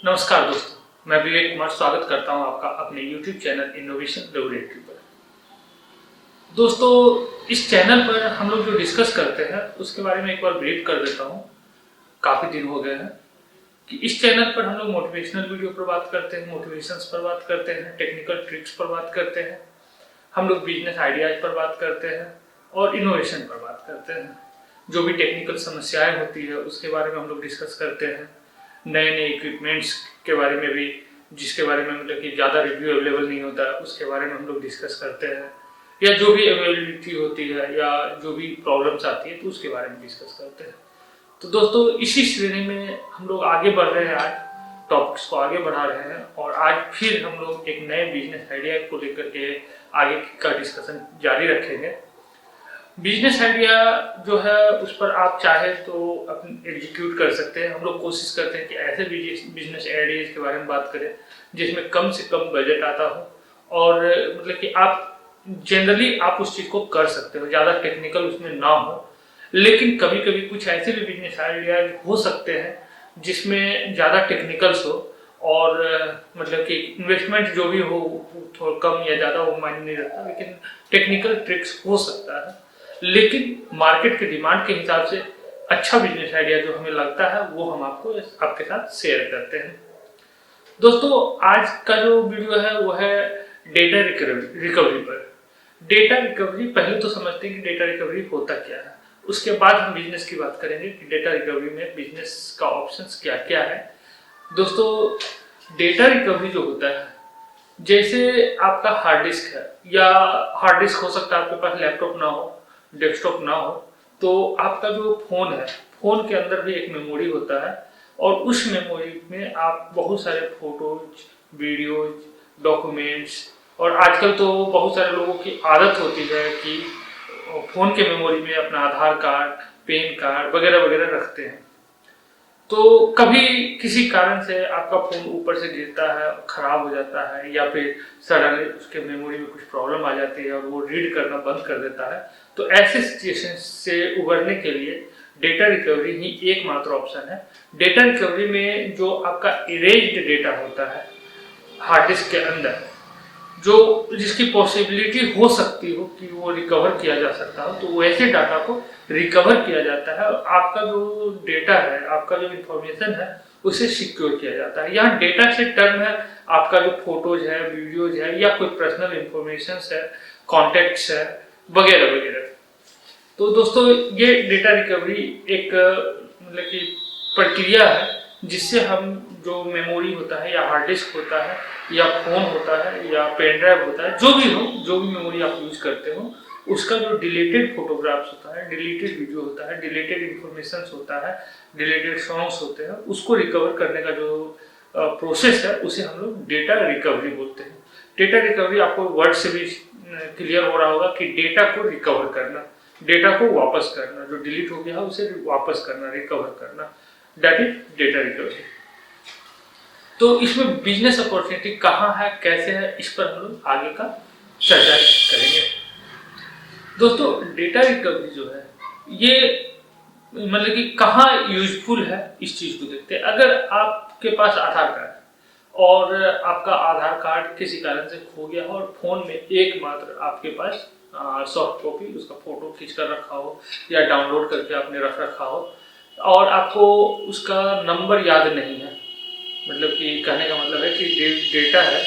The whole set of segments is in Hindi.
नमस्कार दोस्तों, मैं विवेक कुमार स्वागत करता हूं आपका अपने YouTube चैनल इनोवेशन लेबोरेटरी पर। दोस्तों, इस चैनल पर हम लोग जो डिस्कस करते हैं उसके बारे में एक बार ब्रीफ कर देता हूं। काफ़ी दिन हो गए हैं कि इस चैनल पर हम लोग मोटिवेशनल वीडियो पर बात करते हैं, मोटिवेशंस पर बात करते हैं, टेक्निकल ट्रिक्स पर बात करते हैं, हम लोग बिजनेस आइडियाज पर बात करते हैं और इनोवेशन पर बात करते हैं। जो भी टेक्निकल समस्याएं होती है उसके बारे में हम लोग डिस्कस करते हैं। नए नए इक्विपमेंट्स के बारे में भी, जिसके बारे में मतलब कि ज़्यादा रिव्यू अवेलेबल नहीं होता है, उसके बारे में हम लोग डिस्कस करते हैं, या जो भी अवेलेबिलिटी होती है या जो भी प्रॉब्लम्स आती है तो उसके बारे में डिस्कस करते हैं। तो दोस्तों, इसी श्रेणी में हम लोग आगे बढ़ रहे हैं, आज टॉपिक्स को आगे बढ़ा रहे हैं और आज फिर हम लोग एक नए बिजनेस आइडिया को लेकर के आगे का डिस्कशन जारी रखेंगे। बिजनेस आइडिया जो है उस पर आप चाहे तो अपने एग्जीक्यूट कर सकते हैं। हम लोग कोशिश करते हैं कि ऐसे बिजनेस आइडियाज के बारे में बात करें जिसमें कम से कम बजट आता हो और मतलब कि आप जनरली आप उस चीज़ को कर सकते हो, ज़्यादा टेक्निकल उसमें ना हो। लेकिन कभी कभी कुछ ऐसे भी बिजनेस आइडियाज हो सकते हैं जिसमें ज़्यादा टेक्निकल्स हो और मतलब कि इन्वेस्टमेंट जो भी हो थोड़ा कम या ज़्यादा वो मायने नहीं रखता, लेकिन टेक्निकल ट्रिक्स हो सकता है। लेकिन मार्केट के डिमांड के हिसाब से अच्छा बिजनेस आइडिया जो हमें लगता है वो हम आपके साथ शेयर करते हैं। दोस्तों, आज का जो वीडियो है वो है डेटा रिकवरी पर। डेटा रिकवरी, पहले तो समझते हैं कि डेटा रिकवरी होता क्या है, उसके बाद हम बिजनेस की बात करेंगे कि डेटा रिकवरी में बिजनेस का ऑप्शंस क्या क्या है। दोस्तों, डेटा रिकवरी जो होता है, जैसे आपका हार्ड डिस्क है, या हार्ड डिस्क हो सकता है आपके पास लैपटॉप ना हो, डेस्कटॉप ना हो, तो आपका जो फोन है, फोन के अंदर भी एक मेमोरी होता है और उस मेमोरी में आप बहुत सारे फोटोज, वीडियोज, डॉक्यूमेंट्स, और आजकल तो बहुत सारे लोगों की आदत होती है कि फोन के मेमोरी में अपना आधार कार्ड, पैन कार्ड वगैरह वगैरह रखते हैं। तो कभी किसी कारण से आपका फोन ऊपर से गिरता है, खराब हो जाता है, या फिर सडनली उसके मेमोरी में कुछ प्रॉब्लम आ जाती है और वो रीड करना बंद कर देता है। तो ऐसे सिचुएशन से उबरने के लिए डेटा रिकवरी ही एकमात्र ऑप्शन है। डेटा रिकवरी में जो आपका इरेज्ड डेटा होता है हार्ड डिस्क के अंदर, जो जिसकी पॉसिबिलिटी हो सकती हो कि वो रिकवर किया जा सकता हो, तो वैसे डाटा को रिकवर किया जाता है और आपका जो डेटा है, आपका जो इंफॉर्मेशन है, उसे सिक्योर किया जाता है। यहाँ डेटा से टर्म है आपका जो फोटोज है, वीडियोज है, या कोई पर्सनल इंफॉर्मेशन है, कॉन्टेक्ट्स है, वगैरह वगैरह। तो दोस्तों, ये डेटा रिकवरी एक मतलब कि प्रक्रिया है जिससे हम जो मेमोरी होता है, या हार्ड डिस्क होता है, या फोन होता है, या पेन ड्राइव होता है, जो भी हो, जो भी मेमोरी आप यूज करते हो, उसका जो डिलीटेड फोटोग्राफ्स होता है, डिलीटेड वीडियो होता है, डिलीटेड इंफॉर्मेशन होता है, डिलीटेड सॉन्ग्स होते हैं, उसको रिकवर करने का जो प्रोसेस है उसे हम लोग डेटा रिकवरी बोलते हैं। डेटा रिकवरी आपको वर्ड से भी क्लियर हो रहा होगा कि डेटा को रिकवर करना, डेटा को वापस करना, जो डिलीट हो गया है उसे वापस करना, रिकवर करना, दैट इज डेटा रिकवरी। तो इसमें बिजनेस अपॉर्चुनिटी कहाँ है, कैसे है, इस पर हम लोग आगे का चर्चा करेंगे। दोस्तों, डेटा रिकवरी जो है ये मतलब कि कहाँ यूजफुल है, इस चीज को देखते हैं। अगर आपके पास आधार कार्ड और आपका आधार कार्ड किसी कारण से खो गया हो और फोन में एकमात्र आपके पास सॉफ्ट कॉपी उसका फोटो खींच कर रखा हो या डाउनलोड करके आपने रख रखा हो और आपको उसका नंबर याद नहीं है, मतलब कि कहने का मतलब है कि डेटा है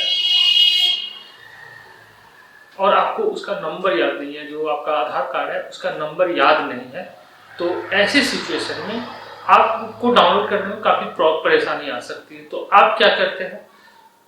और आपको उसका नंबर याद नहीं है, जो आपका आधार कार्ड है उसका नंबर याद नहीं है, तो ऐसे सिचुएशन में आपको डाउनलोड करने में काफ़ी परेशानी आ सकती है। तो आप क्या करते हैं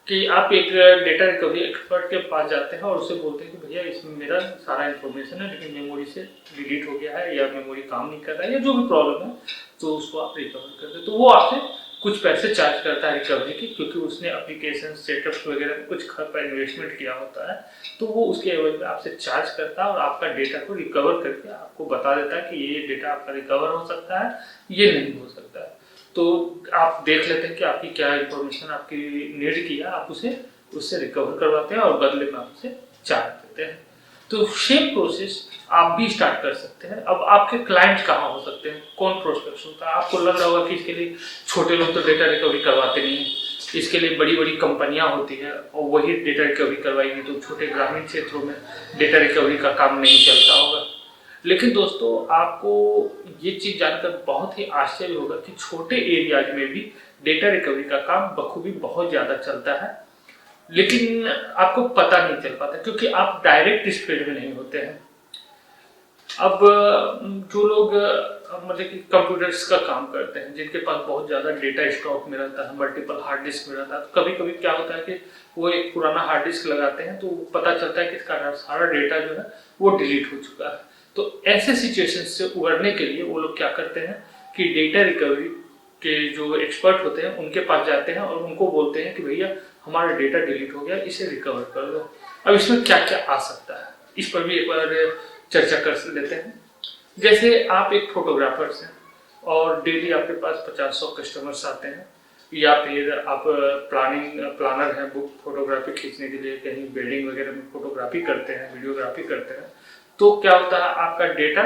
कि आप एक डेटा रिकवरी एक्सपर्ट के पास जाते हैं और उससे बोलते हैं कि भैया इसमें मेरा सारा इन्फॉर्मेशन है लेकिन मेमोरी से डिलीट हो गया है, या मेमोरी काम नहीं कर रहा है, या जो भी प्रॉब्लम है, तो उसको आप रिकवर करते हैं। तो वो आपसे कुछ पैसे चार्ज करता है रिकवरी की, क्योंकि उसने एप्लीकेशन सेटअप्स वगैरह में कुछ इन्वेस्टमेंट किया होता है, तो वो उसके एवज में आपसे चार्ज करता है और आपका डेटा को रिकवर करके आपको बता देता है कि ये डेटा आपका रिकवर हो सकता है, ये नहीं हो सकता है। तो आप देख लेते हैं कि आपकी क्या इंफॉर्मेशन आपकी नीड की है, आप उससे रिकवर करवाते हैं और बदले में आप उसे चार्ज देते हैं। तो सेम प्रोसेस आप भी स्टार्ट कर सकते हैं। अब आपके क्लाइंट कहाँ हो सकते हैं, कौन प्रोस्पेक्ट्स होता है। आपको लग रहा होगा कि इसके लिए छोटे लोग तो डेटा रिकवरी करवाते नहीं हैं, इसके लिए बड़ी बड़ी कंपनियां होती है और वही डेटा रिकवरी करवाएंगी, तो छोटे ग्रामीण क्षेत्रों में डेटा रिकवरी का काम नहीं चलता होगा। लेकिन दोस्तों आपको ये चीज़ जानकर बहुत ही आश्चर्य होगा कि छोटे एरियाज में भी डेटा रिकवरी का काम बखूबी बहुत ज़्यादा चलता है, लेकिन आपको पता नहीं चल पाता क्योंकि आप डायरेक्ट इस फील्ड में नहीं होते हैं। अब जो लोग मतलब कि कंप्यूटर्स का काम करते हैं, जिनके पास बहुत ज़्यादा डेटा स्टॉक में रहता है, मल्टीपल हार्ड डिस्क में रहता है, तो कभी कभी क्या होता है कि वो एक पुराना हार्ड डिस्क लगाते हैं तो पता चलता है कि इसका सारा डेटा जो है वो डिलीट हो चुका है। तो ऐसे सिचुएशन से उबरने के लिए वो लोग क्या करते हैं कि डेटा रिकवरी के जो एक्सपर्ट होते हैं उनके पास जाते हैं और उनको बोलते हैं कि भैया हमारा डेटा डिलीट हो गया, इसे रिकवर कर दो। अब इसमें क्या क्या आ सकता है, इस पर भी एक बार चर्चा कर लेते हैं। जैसे आप एक फोटोग्राफर हैं और डेली आपके पास 50-100 कस्टमर्स आते हैं, या फिर आप प्लानर हैं, बुक फोटोग्राफी खींचने के लिए कहीं वेडिंग वगैरह में फोटोग्राफी करते हैं, वीडियोग्राफी करते हैं, तो क्या होता है आपका डेटा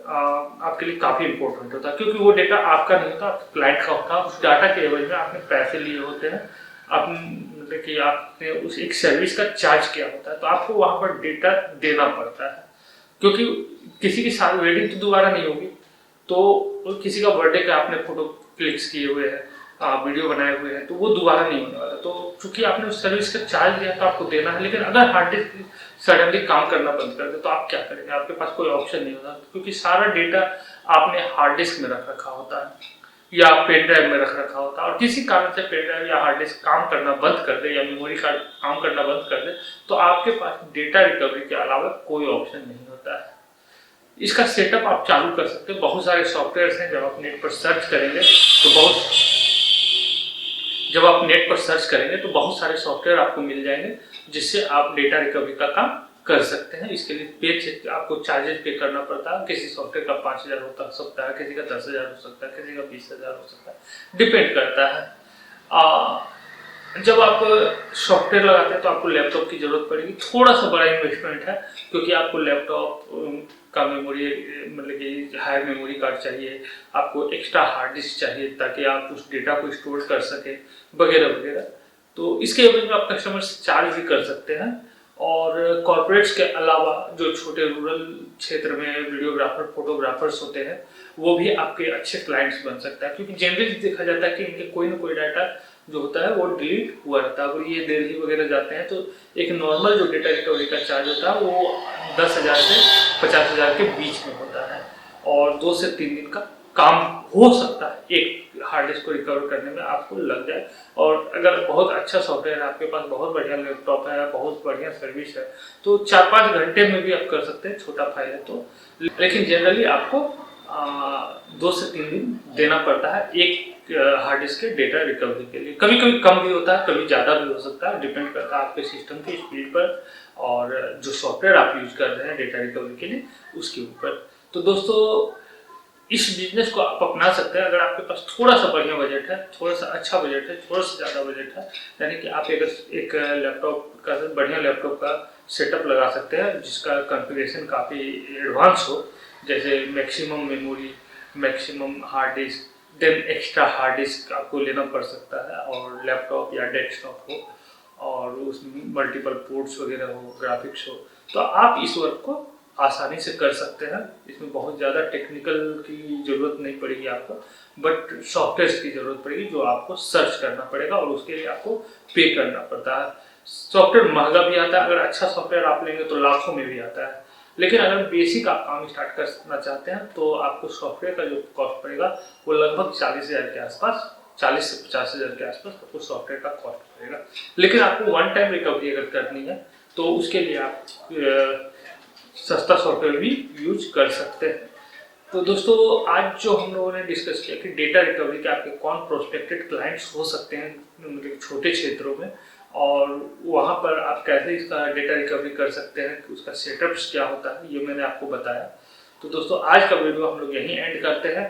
आपके लिए काफ़ी इंपॉर्टेंट होता है क्योंकि वो डेटा आपका नहीं होता, आपके क्लाइंट का होता है। उस डाटा के एवज में आपने पैसे लिए होते हैं, आप मतलब कि आपने उस एक सर्विस का चार्ज किया होता है, तो आपको वहाँ पर डेटा देना पड़ता है क्योंकि किसी की सारी वेडिंग तो दोबारा नहीं होगी। तो किसी का बर्थडे का आपने फोटो क्लिक्स किए हुए हैं, वीडियो बनाए हुए हैं, तो वो दोबारा नहीं होने वाला। तो चूंकि आपने उस सर्विस का चार्ज दिया तो आपको देना है, लेकिन अगर हार्ड डिस्क सडनली काम करना बंद कर दे तो आप क्या करेंगे? आपके पास कोई ऑप्शन नहीं होता क्योंकि सारा डेटा आपने हार्ड डिस्क में रख रखा होता है या पेन ड्राइव में रख रखा होता है, और किसी कारण से पेन ड्राइव या हार्ड डिस्क काम करना बंद कर दे या मेमोरी कार्ड काम करना बंद कर दे, तो आपके पास डेटा रिकवरी के अलावा कोई ऑप्शन नहीं होता है। इसका सेटअप आप चालू कर सकते हो, बहुत सारे सॉफ्टवेयर हैं। जब आप नेट पर सर्च करेंगे तो बहुत सारे सॉफ्टवेयर आपको मिल जाएंगे जिससे आप डेटा रिकवरी का काम कर सकते हैं। इसके लिए पे आपको चार्जेस पे करना पड़ता है। किसी सॉफ्टवेयर का 5,000 हो सकता है, किसी का 10,000 हो सकता है, किसी का 20,000 हो सकता है, डिपेंड करता है। जब आप सॉफ्टवेयर लगाते हैं तो आपको लैपटॉप की जरूरत पड़ेगी, थोड़ा सा बड़ा इन्वेस्टमेंट है क्योंकि आपको लैपटॉप का मेमोरी मतलब कि हायर मेमोरी कार्ड चाहिए, आपको एक्स्ट्रा हार्ड डिस्क चाहिए ताकि आप उस डेटा को स्टोर कर सके वगैरह वगैरह। तो इसके एवज में आप कस्टमर से चार्ज भी कर सकते हैं। और कॉर्पोरेट्स के अलावा जो छोटे रूरल क्षेत्र में वीडियोग्राफर फोटोग्राफर्स होते हैं वो भी आपके अच्छे क्लाइंट्स बन सकता है क्योंकि जनरली देखा जाता है कि इनके कोई ना कोई डाटा जो होता है वो डिलीट हुआ रहता है। और ये दिल्ली वगैरह जाते हैं तो एक नॉर्मल जो डेटा रिकवरी का चार्ज होता है वो 10,000 से 50,000 के बीच में होता है और 2 से 3 दिन का काम हो सकता है एक हार्ड डिस्क को रिकवर करने में आपको लग जाए। और अगर बहुत अच्छा सॉफ्टवेयर है, आपके पास बहुत बढ़िया लैपटॉप है, बहुत बढ़िया सर्विस है, तो 4-5 घंटे में भी आप कर सकते हैं, छोटा फाइल है तो। लेकिन जनरली आपको 2 से 3 दिन देना पड़ता है एक हार्ड डिस्क के डेटा रिकवरी के लिए। कभी कभी कम भी होता है, कभी ज़्यादा भी हो सकता है, डिपेंड करता है आपके सिस्टम की स्पीड पर और जो सॉफ्टवेयर आप यूज कर रहे हैं डेटा रिकवरी के लिए उसके ऊपर। तो दोस्तों इस बिजनेस को आप अपना सकते हैं अगर आपके पास थोड़ा सा बढ़िया बजट है, थोड़ा सा अच्छा बजट है, थोड़ा सा ज़्यादा बजट है। यानी कि आप एक लैपटॉप का बढ़िया लैपटॉप का सेटअप लगा सकते हैं जिसका कॉन्फ़िगरेशन काफ़ी एडवांस हो, जैसे maximum memory, maximum hard disk, then extra hard disk आपको लेना पड़ सकता है, और लैपटॉप या डेस्कटॉप हो और उसमें मल्टीपल पोर्ट्स वगैरह हो, ग्राफिक्स हो, तो आप इस वर्क को आसानी से कर सकते हैं। इसमें बहुत ज़्यादा टेक्निकल की ज़रूरत नहीं पड़ेगी आपको, बट सॉफ्टवेयर की ज़रूरत पड़ेगी जो आपको सर्च करना पड़ेगा और उसके लिए आपको पे करना पड़ता है। सॉफ्टवेयर महंगा भी आता है, अगर अच्छा सॉफ्टवेयर आप लेंगे तो लाखों में भी आता है। लेकिन अगर बेसिक आप काम स्टार्ट करना चाहते हैं तो आपको सॉफ्टवेयर का जो कॉस्ट पड़ेगा वो लगभग 40,000 के आसपास, 40 से 50,000 के आसपास आपको सॉफ्टवेयर का कॉस्ट पड़ेगा। लेकिन आपको वन टाइम रिकवरी अगर करनी है तो उसके लिए आप सस्ता सॉफ्टवेयर भी यूज कर सकते हैं। तो दोस्तों आज जो हम लोगों ने डिस्कस किया कि डेटा रिकवरी के आपके कौन प्रोस्पेक्टेड क्लाइंट्स हो सकते हैं मतलब छोटे क्षेत्रों में, और वहाँ पर आप कैसे इसका डेटा रिकवरी कर सकते हैं, उसका सेटअप्स क्या होता है, ये मैंने आपको बताया। तो दोस्तों आज का वीडियो हम लोग यहीं एंड करते हैं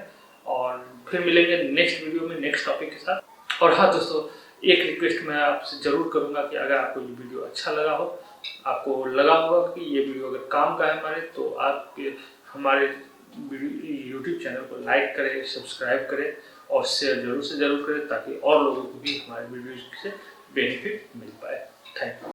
और फिर मिलेंगे नेक्स्ट वीडियो में नेक्स्ट टॉपिक के साथ। और हाँ दोस्तों एक रिक्वेस्ट मैं आपसे ज़रूर करूँगा कि अगर आपको ये वीडियो अच्छा लगा हो, आपको लगा होगा कि ये वीडियो अगर काम का है हमारे, तो आप हमारे यूट्यूब चैनल को लाइक करें, सब्सक्राइब करें और शेयर जरूर से जरूर करें ताकि और लोगों को भी हमारे वीडियो से बेनिफिट मिल पाए। Thank you.